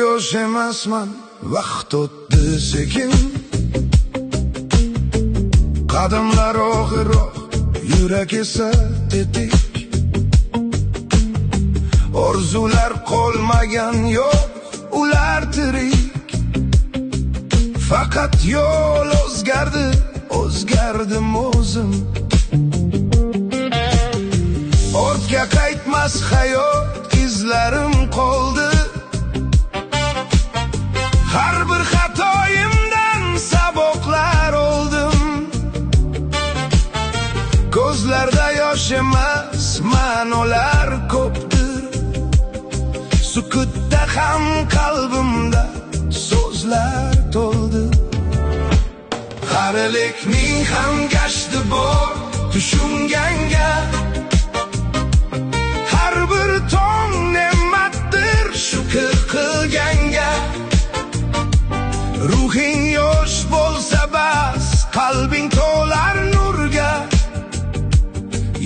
Yosh emasman, vaqt o'tdi sekin. Qadamlar og'irroq, yurak esa tetik. Orzular qolmagan yo'q, ular tirik. Faqat yo'l o'zgardi, o'zgardim o'zim. Ortga qaytmas hayot, izlarim qoldi. Har bir xatoyimdan saboqlar oldim. Ko'zlarda yosh emas, ma'nolar ko'pdir. Sukutda ham qalbimda so'zlar to'ldi. Qarilikning ham gashti bor tushunganga. Har bir tong ne'matdir shukr qilganga. Ruhing yosh bo'lsa bas, qalbing to'lar nurga.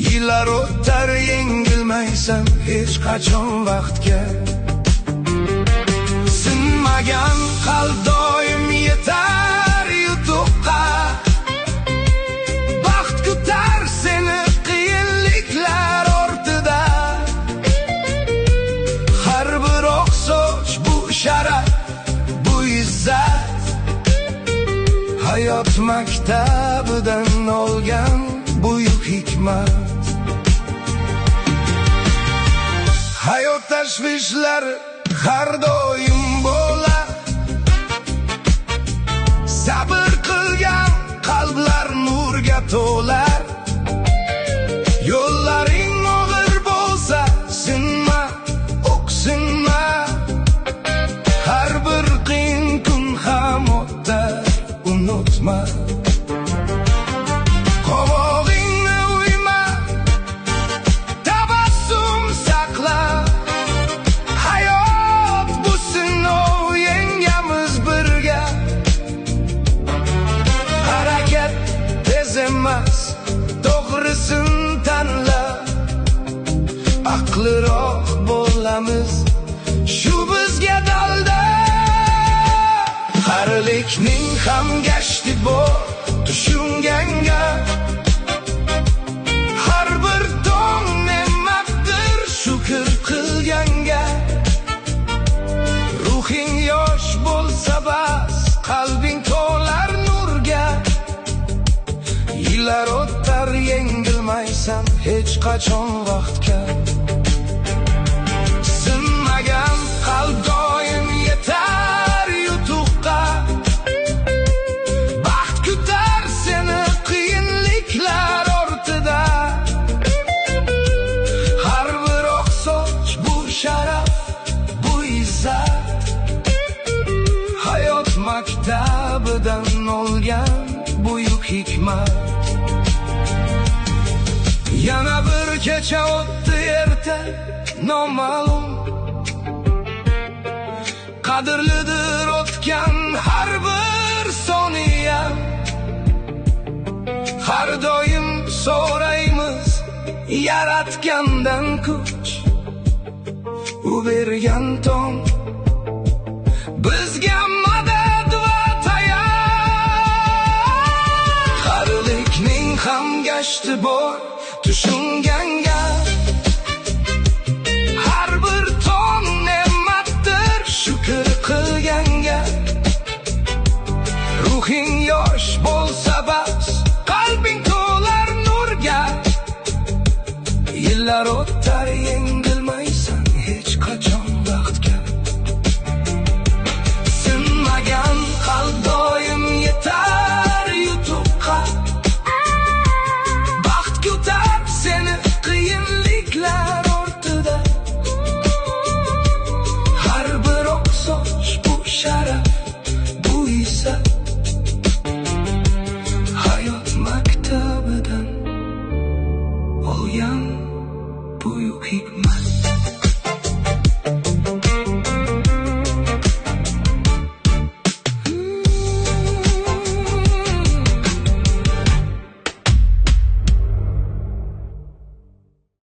Yillar o'tar yengilmaysan hech qachon vaqtga. Sinmagan qalb doim yetar yutuqqa. Baxt kutar seni qiyinliklar ortida. Har bir oqsoch bu sharaf, bu izzat. Hayot maktabidan olgan buyuk hikmat. Hayot tashvishlari har doim bo'lar. Sabr qilgan qalblar nurga to'lar. Yo'llaring og'ir bo'lsa, sinma, o'ksinma. Har bir qiyin kun ham o'tar, unutma. Qovog'ingni uyma, tabassum saqla. Hayot bu sinov, yengamiz birga. Harakat tez emas, to'g'risin tanla. Aqliroq bo'lamiz, shu bizga dalda. Qarilikning ham gashti bor tushunganga. Har bir tong ne'matdir shukr qilganga. Ruhing yosh bo'lsa bas, qalbing to'lar nurga. Yillar o'tar yengilmaysan hech qachon vaqtga. Sinmagan qalb doim yetar yutuqqa. Baxt kutar seni qiyinliklar ortida. Har bir oqsoch bu sharaf, bu izzat. Hayot maktabidan olgan buyuk hikmat. Yana bir kecha o'tdi erta noma'lum. Qadrlidir o'tgan har bir soniya. Har doim so'raymiz yaratgandan kuch. U bergan tong bizga madad va tayanch. Qarilikning ham gashti bor tushunganga. Har bir tong ne'matdir shukr qilganga. Ruhing yosh bo'lsa bas, qalbing to'lar nurga. Yillar o'tdi